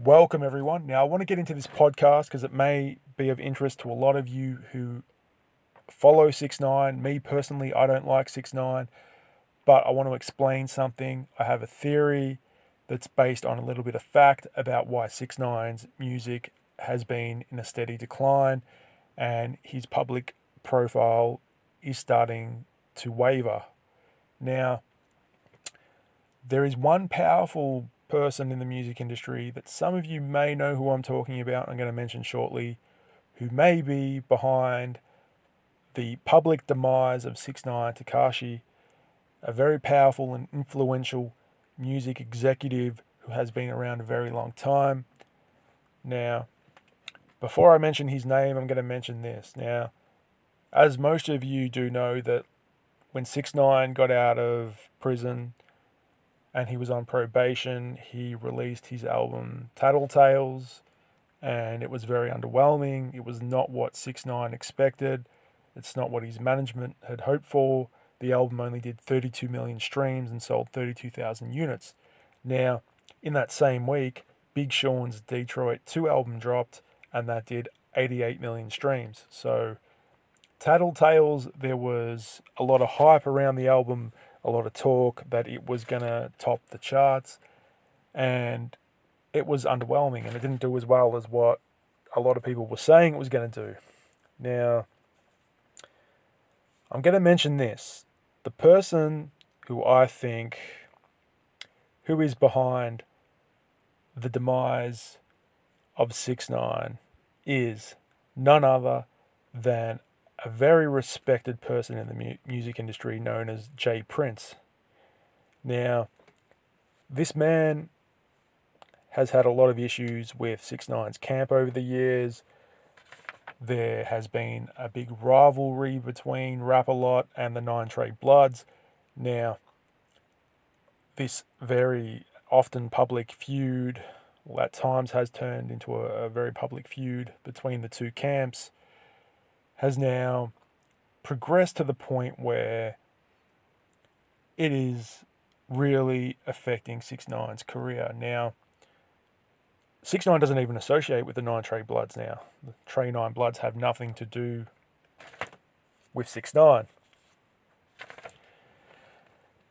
Welcome, everyone. Now, I want to get into this podcast because it may be of interest to a lot of you who follow 6ix9ine. Me personally, I don't like 6ix9ine, but I want to explain something. I have a theory that's based on a little bit of fact about why 6ix9ine's music has been in a steady decline and his public profile is starting to waver. Now, there is one powerful person in the music industry that some of you may know who I'm talking about, I'm going to mention shortly, who may be behind the public demise of 6ix9ine Tekashi, a very powerful and influential music executive who has been around a very long time. Now, before I mention his name, I'm going to mention this. Now, as most of you do know, that when 6ix9ine got out of prison and he was on probation, he released his album Tattletales, and it was very underwhelming. It was not what 6ix9ine expected. It's not what his management had hoped for. The album only did 32 million streams and sold 32,000 units. Now, in that same week, Big Sean's Detroit 2 album dropped, and that did 88 million streams. So, Tattletales, there was a lot of hype around the album, a lot of talk that it was going to top the charts, and it was underwhelming, and it didn't do as well as what a lot of people were saying it was going to do. Now, I'm going to mention this. The person who I think who is behind the demise of 6ix9ine is none other than a very respected person in the music industry known as Jay Prince. Now, this man has had a lot of issues with 6ix9ine's camp over the years. There has been a big rivalry between Rap-A-Lot and the Nine Trey Bloods. Now, this very often public feud, at times has turned into a very public feud between the two camps, has now progressed to the point where it is really affecting 6ix9ine's career. Now, 6ix9ine doesn't even associate with the Nine Trey Bloods now. The Trey Nine Bloods have nothing to do with 6ix9ine.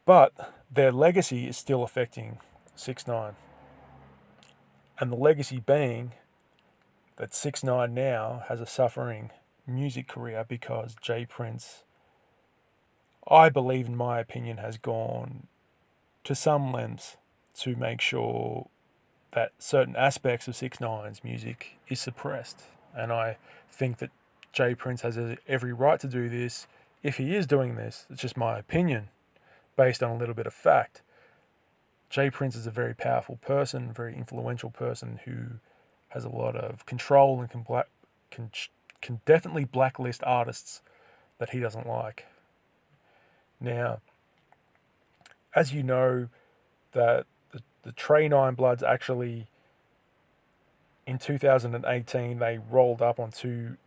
But their legacy is still affecting 6ix9ine. And the legacy being that 6ix9ine now has a suffering music career because Jay Prince, I believe, in my opinion, has gone to some lengths to make sure that certain aspects of 6ix9ine's music is suppressed. And I think that Jay Prince has every right to do this if he is doing this. It's just my opinion based on a little bit of fact. Jay Prince is a very powerful person, very influential person who has a lot of control and can definitely blacklist artists that he doesn't like. Now, as you know, that the Trey Nine Bloods actually, in 2018, they rolled up onto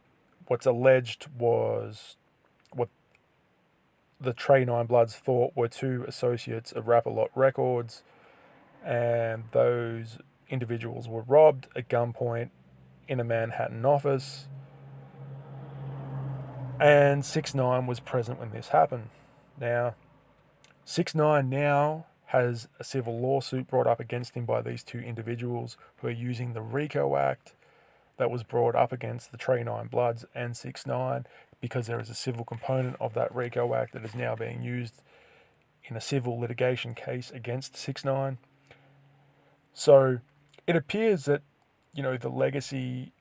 what's alleged was what the Trey Nine Bloods thought were two associates of Rap-A-Lot Records, and those individuals were robbed at gunpoint in a Manhattan office, and 6ix9ine was present when this happened. Now, 6ix9ine now has a civil lawsuit brought up against him by these two individuals who are using the RICO Act that was brought up against the Trey Nine Bloods and 6ix9ine, because there is a civil component of that RICO Act that is now being used in a civil litigation case against 6ix9ine. So it appears that, the legacy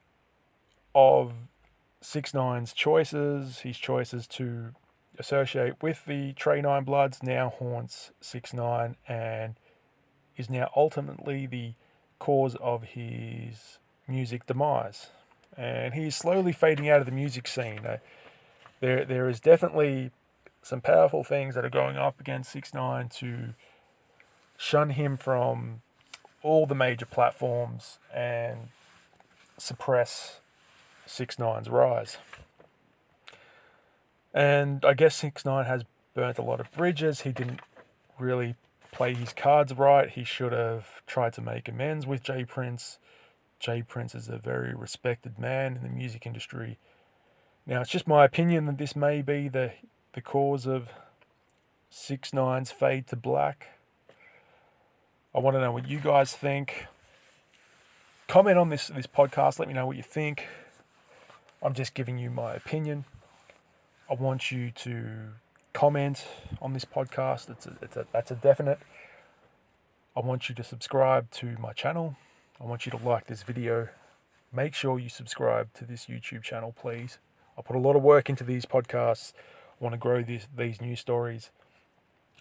of 6ix9ine's choices, his choices to associate with the Trey Nine Bloods, now haunts 6ix9ine and is now ultimately the cause of his music demise. And he is slowly fading out of the music scene. There is definitely some powerful things that are going up against 6ix9ine to shun him from all the major platforms and suppress 6ix9ine's rise. And I guess 6ix9ine has burnt a lot of bridges. He didn't really played his cards right. He should have tried to make amends with J Prince. J Prince is a very respected man in the music industry. Now, it's just my opinion that this may be the cause of 6ix9ine's fade to black. I want to know what you guys think. Comment on this podcast. Let me know what you think. I'm just giving you my opinion. I want you to comment on this podcast. That's a definite. I want you to subscribe to my channel. I want you to like this video. Make sure you subscribe to this YouTube channel, please. I put a lot of work into these podcasts. I want to grow these news stories.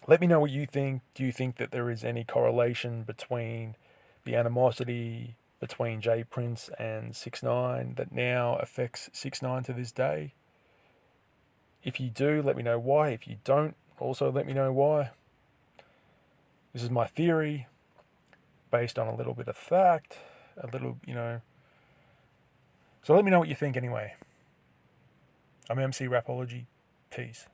Let me know what you think. Do you think that there is any correlation between the animosity between J Prince and 6ix9ine that now affects 6ix9ine to this day? If you do, let me know why. If you don't, also let me know why. This is my theory, based on a little bit of fact, So let me know what you think anyway. I'm MC Rapology. Peace.